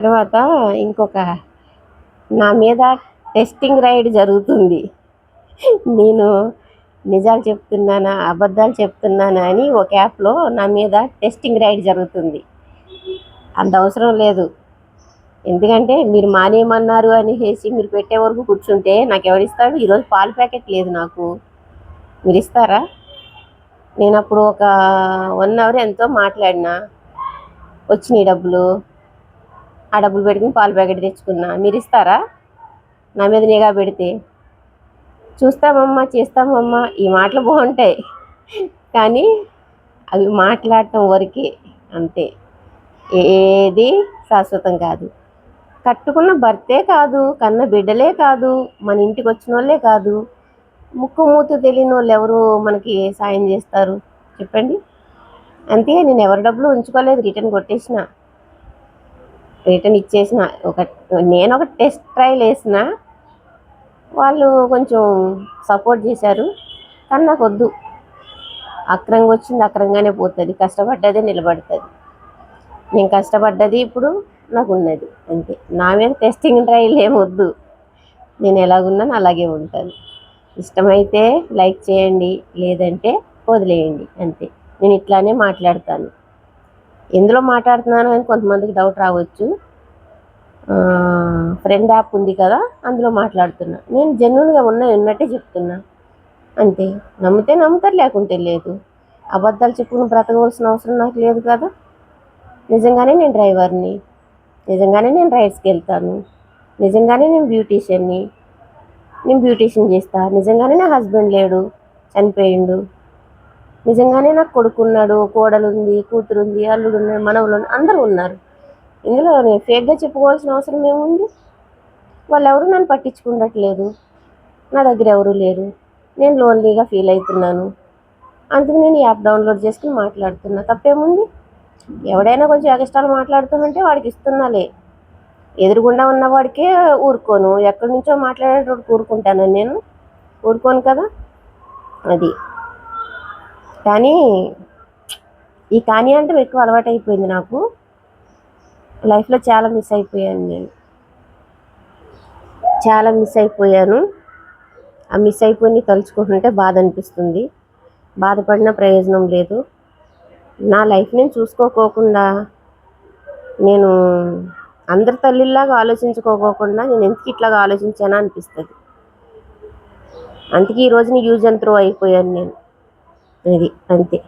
తర్వాత ఇంకొక నా మీద టెస్టింగ్ రైడ్ జరుగుతుంది. నేను నిజాలు చెప్తున్నానా అబద్ధాలు చెప్తున్నానా అని ఒక యాప్లో నా మీద టెస్టింగ్ రైడ్ జరుగుతుంది. అంత అవసరం లేదు. ఎందుకంటే మీరు మానేయమన్నారు అని చేసి మీరు పెట్టే వరకు కూర్చుంటే నాకు ఎవరిస్తాడు? ఈరోజు పాల ప్యాకెట్ లేదు నాకు, మీరు ఇస్తారా? నేను అప్పుడు ఒక 1 అవర్ ఎంతో మాట్లాడినా, వచ్చినాయి డబ్బులు, ఆ డబ్బులు పెట్టుకుని పాల ప్యాకెట్ తెచ్చుకున్నా. మీరు ఇస్తారా? నా మీద నిఘా పెడితే చూస్తామమ్మా చేస్తామమ్మా ఈ మాటలు బాగుంటాయి, కానీ అవి మాట్లాడటం వరకే, అంతే. ఏది శాశ్వతం కాదు. కట్టుకున్న భర్తే కాదు, కన్న బిడ్డలే కాదు, మన ఇంటికి వచ్చిన వాళ్ళే కాదు, ముక్కు మూతు తెలియని వాళ్ళు ఎవరు మనకి సాయం చేస్తారు చెప్పండి? అంతే. నేను ఎవరి డబ్బులు ఉంచుకోలేదు, రిటర్న్ కొట్టేసిన, రిటర్న్ ఇచ్చేసిన. నేను ఒక టెస్ట్ ట్రయల్ వేసిన, వాళ్ళు కొంచెం సపోర్ట్ చేశారు, కానీ నాకు వద్దు. అక్రంగా వచ్చింది అక్రంగానే పోతుంది, కష్టపడ్డదే నిలబడుతుంది. నేను కష్టపడ్డది ఇప్పుడు నాకు ఉన్నది, అంతే. నా మీద టెస్టింగ్ ట్రయల్ ఏమొద్దు, నేను ఎలాగున్నాను అలాగే ఉంటాను. ఇష్టమైతే లైక్ చేయండి, లేదంటే వదిలేయండి, అంతే. నేను ఇట్లానే మాట్లాడతాను. ఎందులో మాట్లాడుతున్నాను అని కొంతమందికి డౌట్ రావచ్చు. ఫ్రెండ్ యాప్ ఉంది కదా, అందులో మాట్లాడుతున్నా. నేను జెన్యున్గా ఉన్నట్టే చెప్తున్నా, అంతే. నమ్మితే నమ్ముతారు, లేకుంటే లేదు. అబద్ధాలు చెప్పుకుని బ్రతకవలసిన అవసరం నాకు లేదు కదా. నిజంగానే నేను డ్రైవర్ని, నిజంగానే నేను రైడ్స్కి వెళ్తాను, నిజంగానే నేను బ్యూటీషియన్ని, నేను బ్యూటీషియన్ చేస్తా, నిజంగానే నా హస్బెండ్ లేడు, చనిపోయిండు, నిజంగానే నాకు కొడుకున్నాడు, కోడలుంది, కూతురుంది, అల్లుడు ఉన్నాడు, మనవలు అందరూ ఉన్నారు. ఇందులో నేను ఫేక్గా చెప్పుకోవాల్సిన అవసరం ఏముంది? వాళ్ళు ఎవరు నన్ను పట్టించుకున్నట్లేదు, నా దగ్గర ఎవరు లేరు, నేను లోన్లీగా ఫీల్ అవుతున్నాను, అందుకు నేను ఈ యాప్ డౌన్లోడ్ చేసుకుని మాట్లాడుతున్నా. తప్పేముంది? ఎవడైనా కొంచెం ఎగస్ట్రాలు మాట్లాడుతుందంటే వాడికి ఇస్తున్నాలే, ఎదురుగుండా ఉన్నవాడికే ఊరుకోను, ఎక్కడి నుంచో మాట్లాడేటోడికి ఊరుకుంటాను నేను? ఊరుకోను కదా. అది. కానీ అంటే ఎక్కువ అలవాటు అయిపోయింది నాకు. లైఫ్లో చాలా మిస్ అయిపోయాను నేను, చాలా మిస్ అయిపోయాను. ఆ మిస్ అయిపోయి తలుచుకుంటుంటే బాధ అనిపిస్తుంది. బాధపడిన ప్రయోజనం లేదు. నా లైఫ్ నేను చూసుకోకుండా, నేను అందరి తల్లిలాగా ఆలోచించుకోకుండా నేను ఎందుకు ఇట్లాగా ఆలోచించానా అనిపిస్తుంది. అందుకే ఈ రోజున యూజ్ అండ్ త్రో అయిపోయాను నేను. అది అంతే.